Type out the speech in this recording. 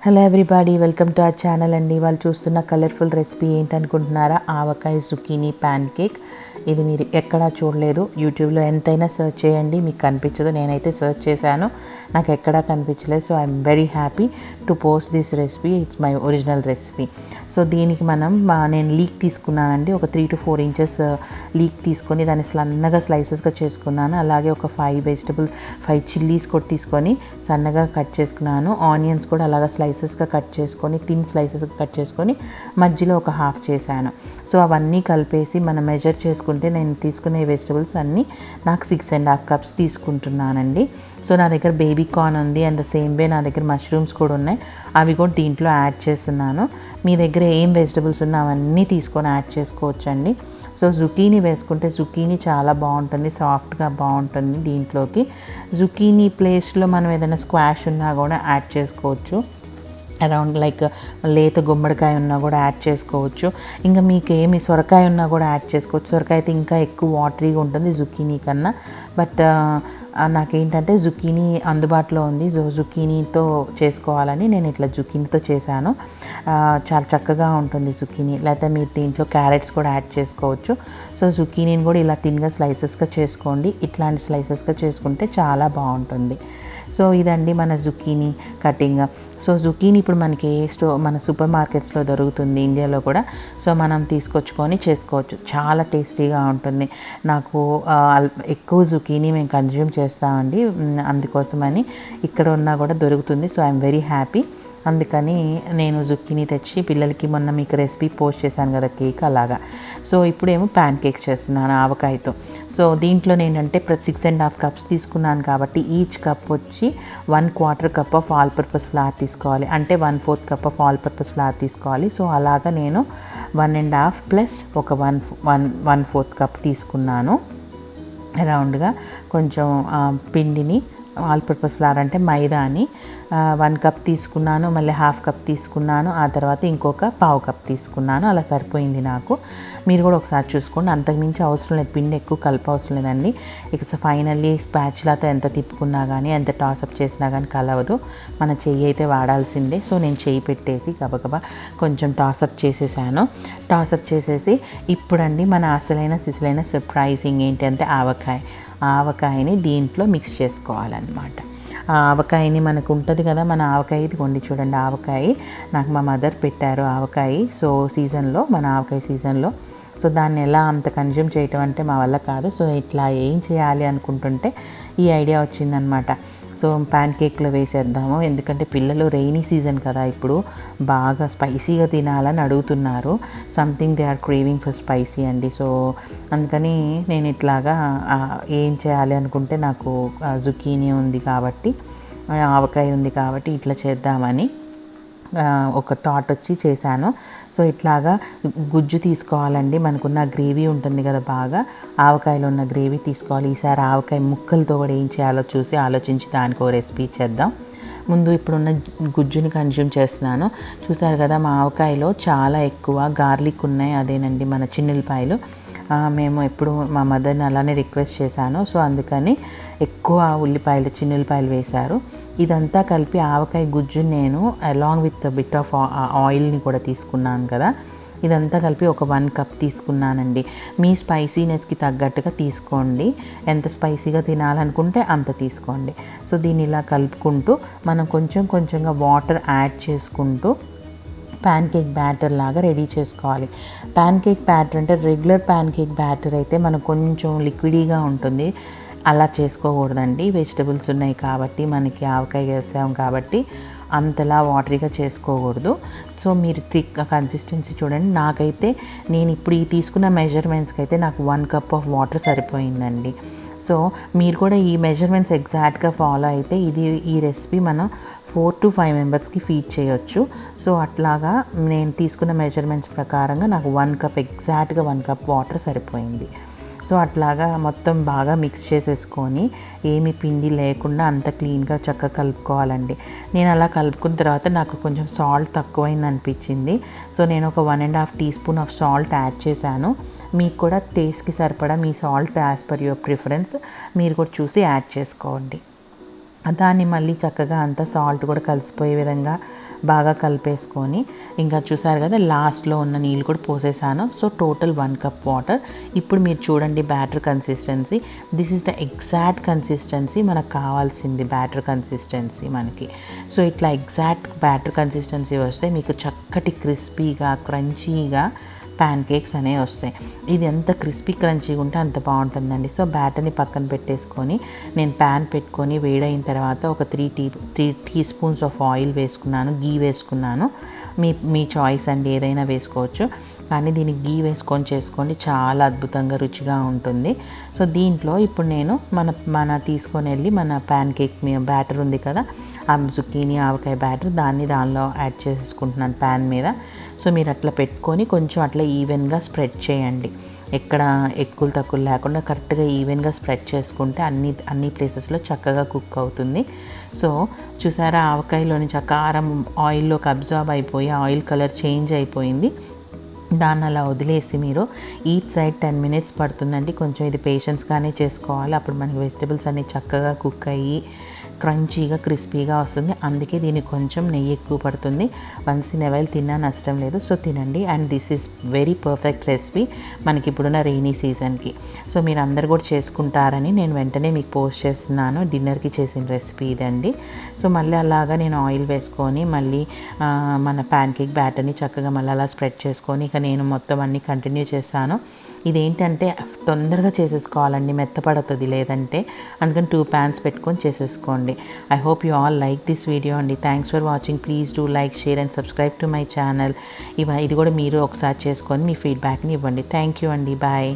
Hello everybody, welcome to our channel అండి. వాళ్ళు చూస్తున్న కలర్ఫుల్ రెసిపీ ఏంటనుకుంటున్నారా? ఆవకాయ జుకీనీ ప్యాన్ కేక్. ఇది మీరు ఎక్కడా చూడలేదు. యూట్యూబ్లో ఎంతైనా సెర్చ్ చేయండి, మీకు కనిపించదు. నేనైతే సెర్చ్ చేశాను, నాకు ఎక్కడా కనిపించలేదు. So I'm very happy to post this recipe. It's my original recipe. So దీనికి నేను లీక్ తీసుకున్నానండి. ఒక 3 to 4 inches లీక్ తీసుకొని దాన్ని సన్నగా స్లైసెస్గా చేసుకున్నాను. అలాగే ఒక 5 చిల్లీస్ కూడా తీసుకొని సన్నగా కట్ చేసుకున్నాను. ఆనియన్స్ కూడా అలాగా స్లైసెస్గా కట్ చేసుకొని, థిన్ స్లైసెస్గా కట్ చేసుకొని మధ్యలో ఒక హాఫ్ చేశాను. సో అవన్నీ కలిపేసి మనం మెజర్ చేసుకుంటే నేను తీసుకునే వెజిటబుల్స్ అన్నీ నాకు 6.5 cups తీసుకుంటున్నానండి. సో నా దగ్గర బేబీ కార్న్ ఉంది, అండ్ ద సేమ్ వే నా దగ్గర మష్రూమ్స్ కూడా ఉన్నాయి. అవి కూడా దీంట్లో యాడ్ చేస్తున్నాను. మీ దగ్గర ఏం వెజిటబుల్స్ ఉన్నా అవన్నీ తీసుకొని యాడ్ చేసుకోవచ్చండి. సో జుకీనీ వేసుకుంటే జుకీనీ చాలా బాగుంటుంది, సాఫ్ట్గా బాగుంటుంది. దీంట్లోకి జుకీనీ ప్లేస్లో మనం ఏదైనా స్క్వాష్ ఉన్నా కూడా యాడ్ చేసుకోవచ్చు. అరౌండ్ లైక్ లేత గుమ్మడికాయ ఉన్నా కూడా యాడ్ చేసుకోవచ్చు. ఇంకా మీకు ఏమి సొరకాయ ఉన్నా కూడా యాడ్ చేసుకోవచ్చు. సొరకాయ అయితే ఇంకా ఎక్కువ వాటరీగా ఉంటుంది జుకీనీ కన్నా. బట్ నాకేంటంటే జుకీనీ అందుబాటులో ఉంది. జుకీనీతో చేసుకోవాలని నేను ఇట్లా జుకీనీతో చేశాను. చాలా చక్కగా ఉంటుంది జుకీనీ. లేకపోతే మీరు దీంట్లో క్యారెట్స్ కూడా యాడ్ చేసుకోవచ్చు. సో జుకీనీని కూడా ఇలా థిన్గా స్లైసెస్గా చేసుకోండి. ఇట్లాంటి స్లైసెస్గా చేసుకుంటే చాలా బాగుంటుంది. సో ఇదండి మన జుకీనీ కటింగ్. సో జుకీనీ ఇప్పుడు మనకి మన సూపర్ మార్కెట్స్లో దొరుకుతుంది, ఇండియాలో కూడా. సో మనం తీసుకొచ్చుకొని చేసుకోవచ్చు. చాలా టేస్టీగా ఉంటుంది. నాకు ఎక్కువ జుకీనీ మేము కన్జ్యూమ్ చేస్తామండి, అందుకోసమని ఇక్కడ ఉన్నా కూడా దొరుకుతుంది. So I'm very happy. అందుకని నేను జుకీనీ తెచ్చి పిల్లలకి మొన్న మీకు రెసిపీ పోస్ట్ చేశాను కదా, కేక్ అలాగా. సో ఇప్పుడేమో ప్యాన్ కేక్ చేస్తున్నాను ఆవకాయతో. సో దీంట్లో నేనంటే 6.5 cups తీసుకున్నాను కాబట్టి ఈచ్ కప్ వచ్చి 1/4 cup of all purpose flower తీసుకోవాలి. అంటే 1/4 cup of all purpose flower తీసుకోవాలి. సో అలాగా నేను 1.5 ప్లస్ ఒక 1/4 cup తీసుకున్నాను. అరౌండ్గా కొంచెం పిండిని, ఆల్ పర్పస్ ఫ్లార్ అంటే మైదాని 1 cup తీసుకున్నాను, మళ్ళీ 1/2 cup తీసుకున్నాను, ఆ తర్వాత ఇంకొక 1/4 cup తీసుకున్నాను. అలా సరిపోయింది నాకు. మీరు కూడా ఒకసారి చూసుకోండి. అంతకుమించి అవసరం లేదు, పిండి ఎక్కువ అవసరం లేదండి. ఇక ఫైనల్లీ స్పాచులాతో ఎంత తిప్పుకున్నా కానీ, ఎంత టాసప్ చేసినా కానీ కలవదు. మన చెయ్యి అయితే వాడాల్సిందే. సో నేను చెయ్యి పెట్టేసి గబగబా కొంచెం టాసప్ చేసేసాను. టాసప్ చేసేసి ఇప్పుడండి మన అసలైన సిసలైన సర్ప్రైజింగ్ ఏంటంటే ఆవకాయని దీంట్లో మిక్స్ చేసుకోవాలన్నమాట. ఆవకాయని మనకు ఉంటుంది కదా, మన ఆవకాయ ఇది కొండి చూడండి. ఆవకాయ నాకు మా మదర్ పెట్టారు ఆవకాయ. సో సీజన్లో, మన ఆవకాయ సీజన్లో. సో దాన్ని ఎలా అంత కన్జ్యూమ్ చేయటం అంటే మా వల్ల కాదు. సో ఇట్లా ఏం చేయాలి అనుకుంటుంటే ఈ ఐడియా వచ్చిందనమాట. సో ప్యాన్ కేక్లో వేసేద్దాము, ఎందుకంటే పిల్లలు రెయినీ సీజన్ కదా, ఇప్పుడు బాగా స్పైసీగా తినాలని అడుగుతున్నారు. Something they are craving for spicy అండి. సో అందుకని నేను ఇట్లాగా ఏం చేయాలి అనుకుంటే నాకు జుకీనీ ఉంది కాబట్టి, ఆవకాయ ఉంది కాబట్టి ఇట్లా చేద్దామని ఒక థాట్ వచ్చి చేశాను. సో ఇట్లాగా గుజ్జు తీసుకోవాలండి. మనకున్న గ్రేవీ ఉంటుంది కదా, బాగా ఆవకాయలో ఉన్న గ్రేవీ తీసుకోవాలి. ఈసారి ఆవకాయ ముక్కలతో కూడా ఏం చేయాలో ఆలోచించి దానికి ఒక రెసిపీ చేద్దాం. ముందు ఇప్పుడున్న గుజ్జుని కన్జ్యూమ్ చేస్తున్నాను. చూసారు కదా, మా ఆవకాయలో చాలా ఎక్కువ గార్లిక్ ఉన్నాయి. అదేనండి మన చిన్నుల్లిపాయలు. మేము ఎప్పుడు మా మదర్ని అలానే రిక్వెస్ట్ చేశాను. సో అందుకని ఎక్కువ చిన్నుల్లిపాయలు వేశారు. ఇదంతా కలిపి ఆవకాయ గుజ్జు నేను అలాంగ్ విత్ బిట్ ఆఫ్ ఆయిల్ని కూడా తీసుకున్నాను కదా, ఇదంతా కలిపి ఒక 1 cup తీసుకున్నానండి. మీ స్పైసీనెస్కి తగ్గట్టుగా తీసుకోండి. ఎంత స్పైసీగా తినాలనుకుంటే అంత తీసుకోండి. సో దీన్ని ఇలా కలుపుకుంటూ మనం కొంచెంగా వాటర్ యాడ్ చేసుకుంటూ ప్యాన్ కేక్ బ్యాటర్ లాగా రెడీ చేసుకోవాలి. ప్యాన్ కేక్ బ్యాటర్ అంటే రెగ్యులర్ ప్యాన్ కేక్ బ్యాటర్ అయితే మనకు కొంచెం లిక్విడీగా ఉంటుంది. అలా చేసుకోకూడదండి. వెజిటబుల్స్ ఉన్నాయి కాబట్టి, మనకి ఆవకాయ వేసాం కాబట్టి అంతలా వాటరీగా చేసుకోకూడదు. సో మీరు థిక్ కన్సిస్టెన్సీ చూడండి. నాకైతే నేను ఇప్పుడు ఈ తీసుకున్న మెజర్మెంట్స్కి అయితే నాకు 1 cup ఆఫ్ వాటర్ సరిపోయిందండి. సో మీరు కూడా ఈ మెజర్మెంట్స్ ఎగ్జాక్ట్గా ఫాలో అయితే ఈ రెసిపీ మనం 4 to 5 మెంబర్స్కి ఫీడ్ చేయొచ్చు. సో అట్లాగా నేను తీసుకున్న మెజర్మెంట్స్ ప్రకారంగా నాకు 1 cup ఎగ్జాక్ట్గా 1 cup వాటర్ సరిపోయింది. సో అట్లాగా మొత్తం బాగా మిక్స్ చేసేసుకొని ఏమి పిండి లేకుండా అంత క్లీన్గా చక్కగా కలుపుకోవాలండి. నేను అలా కలుపుకున్న తర్వాత నాకు కొంచెం సాల్ట్ తక్కువైంది అనిపించింది. సో నేను ఒక 1.5 teaspoon ఆఫ్ సాల్ట్ యాడ్ చేశాను. మీకు కూడా టేస్ట్కి సరిపడా మీ salt as per your preference మీరు కూడా చూసి యాడ్ చేసుకోండి. దాన్ని మళ్ళీ చక్కగా అంతా సాల్ట్ కూడా కలిసిపోయే విధంగా బాగా కలిపేసుకొని, ఇంకా చూసారు కదా లాస్ట్లో ఉన్న నీళ్ళు కూడా పోసేసాను. So total 1 cup water. ఇప్పుడు మీరు చూడండి batter consistency. This is the exact consistency మనకు కావాల్సింది, బ్యాటర్ కన్సిస్టెన్సీ మనకి. సో ఇట్లా ఎగ్జాక్ట్ బ్యాటర్ కన్సిస్టెన్సీ వస్తే మీకు చక్కటి క్రిస్పీగా క్రంచీగా ప్యాన్ కేక్స్ అనేవి వస్తాయి. ఇది ఎంత క్రిస్పీ క్రంచీగా ఉంటే అంత బాగుంటుందండి. సో బ్యాటర్ని పక్కన పెట్టేసుకొని నేను ప్యాన్ పెట్టుకొని వేడైన తర్వాత ఒక 3 టీ స్పూన్స్ ఆఫ్ ఆయిల్ వేసుకున్నాను, గీ వేసుకున్నాను. మీ చాయిస్ అండి, ఏదైనా వేసుకోవచ్చు. కానీ దీనికి గీ వేసుకొని చేసుకోండి, చాలా అద్భుతంగా రుచిగా ఉంటుంది. సో దీంట్లో ఇప్పుడు నేను మన తీసుకొని వెళ్ళి మన ప్యాన్ కేక్ బ్యాటర్ ఉంది కదా, ఆ జుకీనీ ఆవకాయ బ్యాటర్, దానిలో యాడ్ చేసుకుంటున్నాను ప్యాన్ మీద. సో మీరు అట్లా పెట్టుకొని కొంచెం అట్లా ఈవెన్గా స్ప్రెడ్ చేయండి. ఎక్కడ ఎక్కువ తక్కువ లేకుండా కరెక్ట్గా ఈవెన్గా స్ప్రెడ్ చేసుకుంటే అన్ని ప్లేసెస్లో చక్కగా కుక్ అవుతుంది. సో చూసారా, ఆవకాయలోని కారం ఆయిల్లోకి అబ్జార్బ్ అయిపోయి ఆయిల్ కలర్ చేంజ్ అయిపోయింది. దాన్ని అలా వదిలేసి మీరు ఈచ్ సైడ్ 10 మినిట్స్ పడుతుందండి. కొంచెం ఇది పేషెన్స్గానే చేసుకోవాలి. అప్పుడు మనకి వెజిటబుల్స్ అన్నీ చక్కగా కుక్ అయ్యి క్రంచీగా క్రిస్పీగా వస్తుంది. అందుకే దీనికి కొంచెం నెయ్యి ఎక్కువ పడుతుంది. వన్స్ ఇన్ ఎవైల్ తిన్నా నష్టం లేదు. సో తినండి. And this is very perfect recipe మనకి ఇప్పుడున్న రెయినీ సీజన్కి. సో మీరు అందరు కూడా చేసుకుంటారని నేను వెంటనే మీకు పోస్ట్ చేస్తున్నాను. డిన్నర్కి చేసిన రెసిపీ ఇదండి. సో మళ్ళీ అలాగా నేను ఆయిల్ వేసుకొని మళ్ళీ మన ప్యాన్ కేక్ బ్యాటర్ని చక్కగా మళ్ళీ అలా స్ప్రెడ్ చేసుకొని ఇక నేను మొత్తం అన్నీ కంటిన్యూ చేస్తాను. ఇదేంటంటే తొందరగా చేసేసుకోవాలండి, మెత్తపడుతుంది లేదంటే. అందుకని 2 ప్యాన్స్ పెట్టుకొని చేసేసుకోండి. I hope you all like this video అండి. Thanks for watching. Please do like, share and subscribe to my channel. ఇది కూడా మీరు ఒకసారి చేసుకొని మీ ఫీడ్బ్యాక్ని ఇవ్వండి. థ్యాంక్ యూ అండి. బాయ్.